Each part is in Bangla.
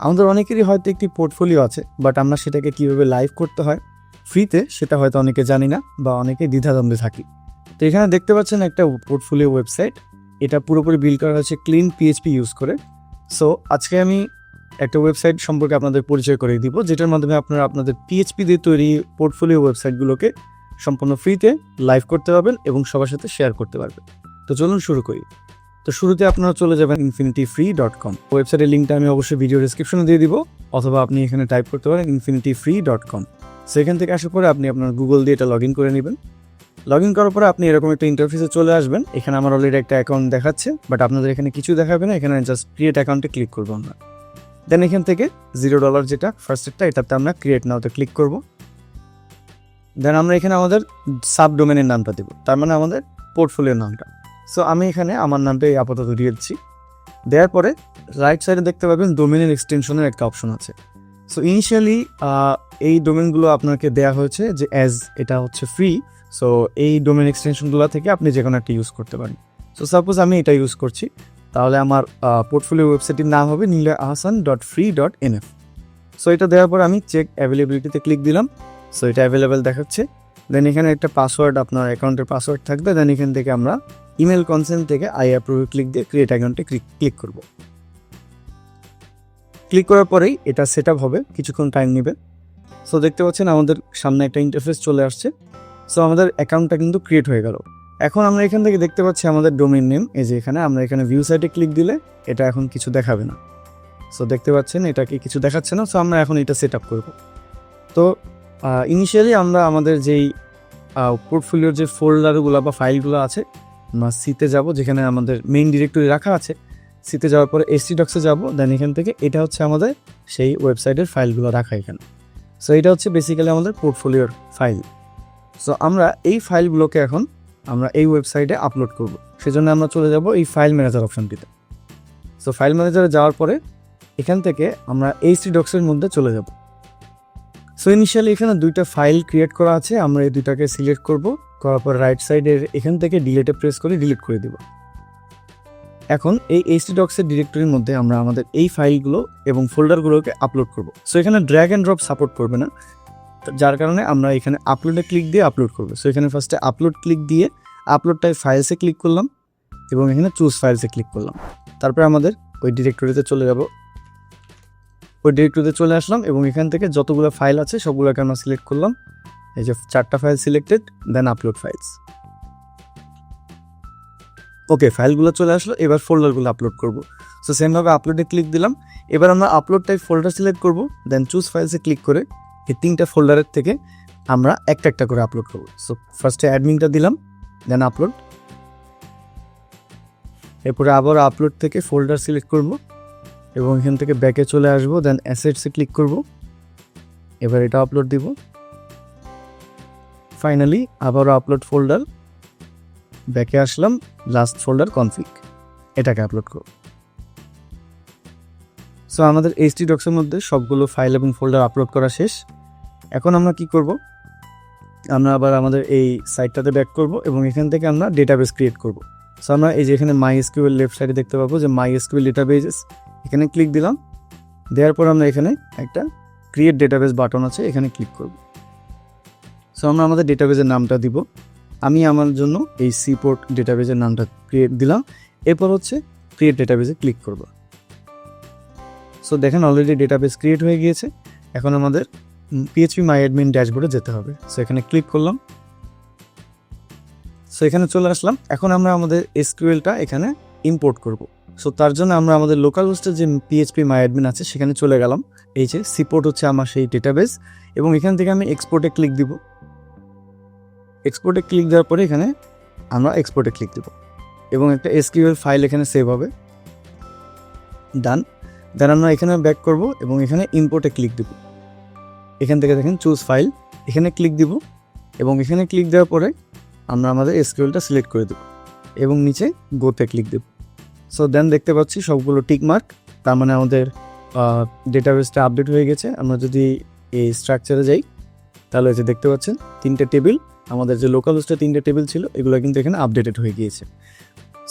আমাদের অনেকেরই হয়তো একটি পোর্টফোলিও আছে, বাট আমরা সেটাকে কীভাবে লাইভ করতে হয় ফ্রিতে সেটা হয়তো অনেকে জানি না বা অনেকে দ্বিধাদ্বন্দ্বে থাকি। তো এখানে দেখতে পাচ্ছেন একটা পোর্টফোলিও ওয়েবসাইট, এটা পুরোপুরি বিল্ড করা হয়েছে ক্লিন পিএইচপি ইউজ করে। সো আজকে আমি একটা ওয়েবসাইট সম্পর্কে আপনাদের পরিচয় করে দিব, যেটার মাধ্যমে আপনারা আপনাদের পিএইচপি দিয়ে তৈরি পোর্টফোলিও ওয়েবসাইটগুলোকে সম্পূর্ণ ফ্রিতে লাইভ করতে পারবেন এবং সবার সাথে শেয়ার করতে পারবেন। তো চলুন শুরু করি। তো শুরুতে আপনারা চলে যাবেন infinityfree.com। ওয়েবসাইটের লিঙ্কটা আমি অবশ্যই ভিডিও ডেসক্রিপশনে দিয়ে দিব, অথবা আপনি এখানে টাইপ করতে পারেন infinityfree.com। সেখান থেকে আসার পরে আপনি আপনার গুগল দিয়ে এটা লগ ইন করে নেবেন। লগ ইন করার পরে আপনি এরকম একটা ইন্টারফেসে চলে আসবেন। এখানে আমার অলরেডি একটা অ্যাকাউন্ট দেখাচ্ছে, বাট আপনাদের এখানে কিছু দেখাবে না। এখানে জাস্ট ক্রিয়েট অ্যাকাউন্টে ক্লিক করবো আমরা। দেন এখান থেকে $0 যেটা ফার্স্টেরটা, এটাতে আমরা ক্রিয়েট নাওতে ক্লিক করব। দেন আমরা এখানে আমাদের সাব ডোমেনের নামটা দেবো, তার মানে আমাদের পোর্টফোলিওর নামটা। সো আমি এখানে আমার নামটাই আপাতত দিয়ে দিচ্ছি। দেওয়ার পরে রাইট সাইডে দেখতে পাবেন ডোমেনের এক্সটেনশনের একটা অপশন আছে। সো ইনিশিয়ালি এই ডোমেনগুলো আপনাকে দেওয়া হয়েছে যে অ্যাজ এটা হচ্ছে ফ্রি, সো এই ডোমেন এক্সটেনশনগুলো থেকে আপনি যে কোনো একটা ইউজ করতে পারেন। সো সাপোজ আমি এটা ইউজ করছি, তাহলে আমার পোর্টফোলিও ওয়েবসাইটের নাম হবে niloyahsan.free.nf। সো এটা দেওয়ার পর আমি চেক অ্যাভেলেবিলিটিতে ক্লিক দিলাম। সো এটা অ্যাভেলেবেল দেখাচ্ছে। দেন এখানে একটা পাসওয়ার্ড, আপনার অ্যাকাউন্টের পাসওয়ার্ড থাকবে। দেন এখান থেকে আমরা ইমেল কনসেন্ট থেকে আই অ্যাপ্রুভে ক্লিক দিয়ে ক্রিয়েট অ্যাকাউন্টে ক্লিক করব। ক্লিক করার পরেই এটা সেট আপ হবে, কিছুক্ষণ টাইম নেবে। সো দেখতে পাচ্ছেন আমাদের সামনে একটা ইন্টারফেস চলে আসছে। সো আমাদের অ্যাকাউন্টটা কিন্তু ক্রিয়েট হয়ে গেল। এখন আমরা এখান থেকে দেখতে পাচ্ছি আমাদের ডোমেইন নেম, এই যে এখানে আমরা এখানে ভিউ সাইটে ক্লিক দিলে এটা এখন কিছু দেখাবে না। সো দেখতে পাচ্ছেন এটা কি কিছু দেখাচ্ছে না। সো আমরা এখন এটা সেট আপ করবো। তো ইনিশিয়ালি আমরা আমাদের যেই পোর্টফোলিওর যে ফোল্ডারগুলো বা ফাইলগুলো আছে, আমরা সিতে যাব, যেখানে আমাদের মেইন ডিরেক্টরি রাখা আছে। সিতে যাওয়ার পরে htdocs-এ যাব। দেন এখান থেকে এটা হচ্ছে আমাদের সেই ওয়েবসাইটের ফাইলগুলো রাখা এখানে। সো এটা হচ্ছে বেসিক্যালি আমাদের পোর্টফোলিওর ফাইল। সো আমরা এই ফাইলগুলোকে এখন আমরা এই ওয়েবসাইটে আপলোড করব। সেজন্য আমরা চলে যাব এই ফাইল ম্যানেজার অপশনটিতে। সো ফাইল ম্যানেজারে যাওয়ার পরে এখান থেকে আমরা htdocs-এর মধ্যে চলে যাব। সো ইনিশিয়ালি এখানে দুইটা ফাইল ক্রিয়েট করা আছে, আমরা এই দুইটাকে সিলেক্ট করব। করার পর রাইট সাইডের এখান থেকে ডিলিটে প্রেস করে ডিলিট করে দিব। এখন এই htdocs-এর ডিরেক্টরির মধ্যে আমরা আমাদের এই ফাইলগুলো এবং ফোল্ডারগুলোকে আপলোড করব। সো এখানে ড্র্যাগ অ্যান্ড ড্রপ সাপোর্ট করবে না, যার কারণে আমরা এখানে আপলোডে ক্লিক দিয়ে আপলোড করবো। সো এখানে ফার্স্টে আপলোড ক্লিক দিয়ে আপলোডটাই ফাইলসে ক্লিক করলাম এবং এখানে চুজ ফাইলসে ক্লিক করলাম। তারপরে আমাদের ওই ডিরেক্টরিতে চলে যাব। ওই ডিরেক্টরিতে চলে আসলাম এবং এখান থেকে যতগুলো ফাইল আছে সবগুলোকে আমরা সিলেক্ট করলাম। এই যে 4টা file selected, then upload files. Okay, ফাইলগুলো চলে আসলো। এবার ফোল্ডারগুলো আপলোড করব। সো সেমভাবে আপলোডে ক্লিক দিলাম। এবার আমরা আপলোড টাইপ ফোল্ডার সিলেক্ট করব। দেন চুজ ফাইলসে ক্লিক করে এই 3টা ফোল্ডারের থেকে আমরা একটা একটা করে আপলোড করব। সো ফার্স্টে অ্যাডমিনটা দিলাম, দেন আপলোড। এরপরে আবার আপলোড থেকে ফোল্ডার সিলেক্ট করব এবং এখান থেকে ব্যাকে চলে আসব। দেন অ্যাসেটসে ক্লিক করব। এবার এটা আপলোড দিব। ফাইনালি আবারও আপলোড ফোল্ডার, ব্যাকে আসলাম, লাস্ট ফোল্ডার কনফিগ, এটাকে আপলোড করব। সো আমাদের htdocs-এর মধ্যে সবগুলো ফাইল এবং ফোল্ডার আপলোড করা শেষ। এখন আমরা কি করব, আমরা আবার আমাদের এই সাইটটাতে ব্যাক করব এবং এখান থেকে আমরা ডেটাবেস ক্রিয়েট করব। সো আমরা এই যে এখানে MySQL লেফট সাইডে দেখতে পাবো যে MySQL ডেটাবেসেস, এখানে ক্লিক দিলাম। দেওয়ার পর আমরা এখানে একটা ক্রিয়েট ডেটাবেস বাটন আছে, এখানে ক্লিক করব। সো আমরা আমাদের ডেটাবেসের নামটা দিব। আমি আমার জন্য এই সিপোর্ট ডেটাবেসের নামটা ক্রিয়েট দিলাম। এরপর হচ্ছে ক্রিয়েট ডেটাবেসে ক্লিক করব। সো দেখেন অলরেডি ডেটাবেস ক্রিয়েট হয়ে গিয়েছে। এখন আমাদের phpMyAdmin ড্যাশবোর্ডে যেতে হবে। সো এখানে ক্লিক করলাম। সো এখানে চলে আসলাম। এখন আমরা আমাদের SQL-টা এখানে ইম্পোর্ট করব। সো তার জন্য আমরা আমাদের লোকাল হোস্টের যে phpMyAdmin আছে সেখানে চলে গেলাম। এই যে সিপোর্ট হচ্ছে আমার সেই ডেটাবেস এবং এখান থেকে আমি এক্সপোর্টে ক্লিক দিব। এক্সপোর্টে ক্লিক দেওয়ার পরে এখানে আমরা এক্সপোর্টে ক্লিক দেব এবং একটা SQL ফাইল এখানে সেভ হবে। ডান। দেন আমরা এখানে ব্যাক করব এবং এখানে ইম্পোর্টে ক্লিক দেব। এখান থেকে দেখেন চুজ ফাইল, এখানে ক্লিক দিব এবং এখানে ক্লিক দেওয়ার পরে আমরা আমাদের SQL-টা সিলেক্ট করে দেব এবং নিচে গোতে ক্লিক দেব। সো দেন দেখতে পাচ্ছি সবগুলো টিক মার্ক, তার মানে আমাদের ডেটাবেসটা আপডেট হয়ে গেছে। আমরা যদি এই স্ট্রাকচারে যাই তাহলে যে দেখতে পাচ্ছেন 3টে টেবিল, আমাদের যে লোকাল হোস্টে 3টে টেবিল ছিল এগুলো কিন্তু এখানে আপডেটেড হয়ে গিয়েছে।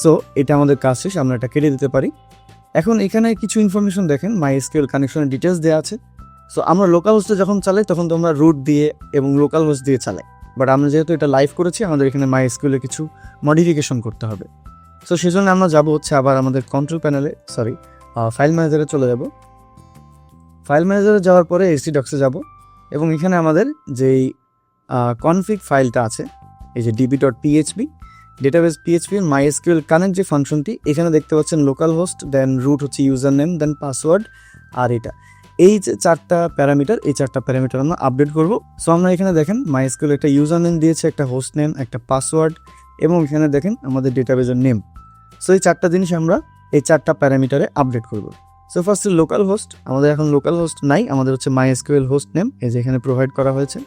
সো এটা আমাদের কাজ শেষ, আমরা এটা কেটে দিতে পারি। এখন এখানে কিছু ইনফরমেশন দেখেন, MySQL কানেকশনের ডিটেলস দেওয়া আছে। সো আমরা লোকাল হোস্টে যখন চালাই তখন তো আমরা রুট দিয়ে এবং লোকাল হোস্ট দিয়ে চালাই, বাট আমরা যেহেতু এটা লাইভ করেছি আমাদের এখানে MySQL এ কিছু মডিফিকেশন করতে হবে। সো সেজন্য আমরা যাব হচ্ছে আবার আমাদের কন্ট্রোল প্যানেলে, ফাইল ম্যানেজারে চলে যাব। ফাইল ম্যানেজারে যাওয়ার পরে htdocs-এ যাব এবং এখানে আমাদের যেই কনফিগ ফাইলটা আছে, এই যে db.php ডেটাবেস PHP এর MySQL কানেক্ট যে ফাংশনটি, এখানে দেখতে পাচ্ছেন লোকাল হোস্ট, দেন রুট হচ্ছে ইউজার নেম, দেন পাসওয়ার্ড, আর এই যে 4টা প্যারামিটার, এই 4টা প্যারামিটার আমরা আপডেট করব। সো আমরা এখানে দেখেন MySQL একটা ইউজার নেম দিয়েছে, একটা হোস্ট নেম, একটা পাসওয়ার্ড, এবং এখানে দেখেন আমাদের ডেটাবেসের নেম। সো এই 4টা জিনিস আমরা এই 4টা প্যারামিটারে আপডেট করব। সো ফার্স্টে লোকাল হোস্ট, আমাদের এখন লোকাল হোস্ট নাই, আমাদের হচ্ছে MySQL হোস্ট নেম, এই যে এখানে প্রোভাইড করা হয়েছে,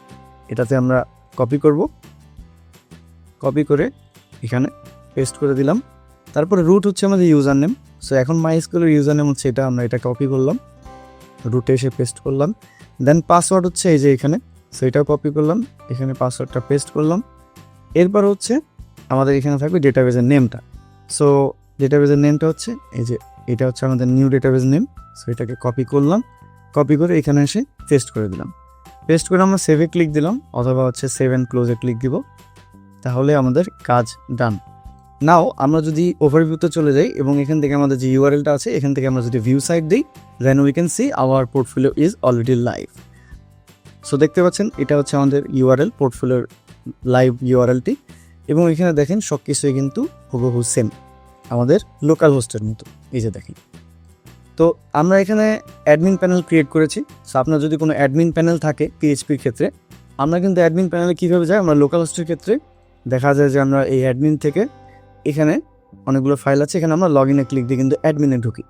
এটাতে আমরা কপি করব। কপি করে এখানে পেস্ট করে দিলাম। তারপরে রুট হচ্ছে আমাদের ইউজার নেম। সো এখন MySQL এর ইউজার নেম হচ্ছে এটা, আমরা এটা কপি করলাম, রুটে এসে পেস্ট করলাম। দেন পাসওয়ার্ড হচ্ছে এই যে এখানে, সো এটাও কপি করলাম, এখানে পাসওয়ার্ডটা পেস্ট করলাম। এরপর হচ্ছে আমাদের এখানে থাকবে ডেটাবেসের নেমটা। সো ডেটাবেসের নেমটা হচ্ছে এই যে, এটা হচ্ছে আমাদের নিউ ডেটাবেস নেম। সো এটাকে কপি করলাম, কপি করে এখানে এসে পেস্ট করে দিলাম। পেস্ট করে আমরা সেভে ক্লিক দিলাম, অথবা হচ্ছে সেভ অ্যান্ড ক্লোজে ক্লিক দিব, তাহলে আমাদের কাজ ডান। নাও আমরা যদি ওভারভিউতে চলে যাই এবং এখান থেকে আমাদের যে ইউআরএলটা আছে, এখান থেকে আমরা যদি ভিউ সাইট দিই, then we can see our portfolio is already live. So দেখতে পাচ্ছেন এটা হচ্ছে আমাদের ইউআরএল, পোর্টফোলিওর লাইভ ইউআরএলটি, এবং এখানে দেখেন সব কিছুই কিন্তু হুবহু সেম আমাদের লোকাল হোস্টের মতো। এই যে দেখেন, তো আমরা এখানে অ্যাডমিন প্যানেল ক্রিয়েট করেছি। সো আপনার যদি কোনো অ্যাডমিন প্যানেল থাকে পিএইচপির ক্ষেত্রে, আমরা কিন্তু অ্যাডমিন প্যানেলে কীভাবে যাই, আমরা লোকাল হোস্টের ক্ষেত্রে দেখা যায় যে আমরা এই অ্যাডমিন থেকে এখানে অনেকগুলো ফাইল আছে, এখানে আমরা লগ ইনে ক্লিক দিয়ে কিন্তু অ্যাডমিনে ঢুকি।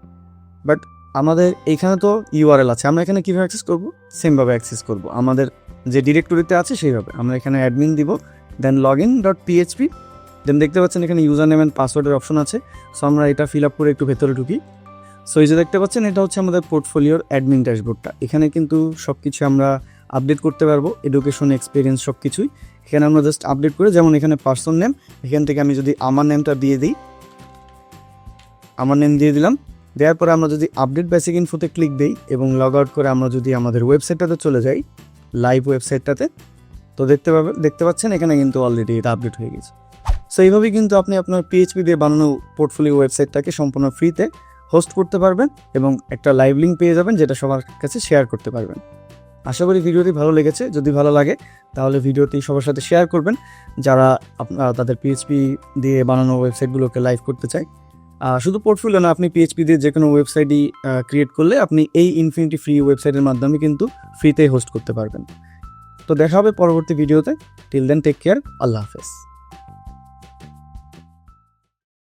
বাট আমাদের এইখানে তো ইউআরএল আছে, আমরা এখানে কীভাবে অ্যাক্সেস করব, সেমভাবে অ্যাক্সেস করব, আমাদের যে ডিরেক্টরিতে আছে সেইভাবে। আমরা এখানে অ্যাডমিন দিব, দেন login.php, দেন দেখতে পাচ্ছেন এখানে ইউজার নেম অ্যান্ড পাসওয়ার্ডের অপশন আছে। সো আমরা এটা ফিল আপ করে একটু ভেতরে ঢুকি। সো এই যে দেখতে পাচ্ছেন এটা হচ্ছে আমাদের পোর্টফোলিওর অ্যাডমিন ড্যাশবোর্ডটা। এখানে কিন্তু সব কিছু আমরা আপডেট করতে পারবো, এডুকেশন, এক্সপিরিয়েন্স সব কিছুই এখানে আমরা জাস্ট আপডেট করে, যেমন এখানে পার্সন নেম, এখান থেকে আমি যদি আমার নেমটা দিয়ে দিই, আমার নেম দিয়ে দিলাম। দেওয়ার পরে আমরা যদি আপডেট বেসিক ইনফোতে ক্লিক দিই এবং লগ আউট করে আমরা যদি আমাদের ওয়েবসাইটটাতে চলে যাই, লাইভ ওয়েবসাইটটাতে, তো দেখতে পাচ্ছেন এখানে কিন্তু অলরেডি এটা আপডেট হয়ে গেছে। সো এইভাবেই কিন্তু আপনি আপনার পিএইচপি দিয়ে বানানো পোর্টফোলিও ওয়েবসাইটটাকে সম্পূর্ণ ফ্রিতে হোস্ট করতে পারবেন এবং একটা লাইভ লিঙ্ক পেয়ে যাবেন, যেটা সবার কাছে শেয়ার করতে পারবেন। আশা করি ভিডিওটি ভালো লেগেছে। যদি ভালো লাগে তাহলে ভিডিওটি সবার সাথে শেয়ার করবেন, যারা তাদের পিএইচপি দিয়ে বানানো ওয়েবসাইটগুলোকে লাইভ করতে চায়। শুধু পোর্টফোলিও না, আপনি পিএইচপি দিয়ে যে কোনো ওয়েবসাইটই ক্রিয়েট করলে আপনি এই ইনফিনিটি ফ্রি ওয়েবসাইটের মাধ্যমে কিন্তু ফ্রিতে হোস্ট করতে পারবেন। তো দেখা হবে পরবর্তী ভিডিওতে। টিল দেন টেক কেয়ার, আল্লাহ হাফেজ।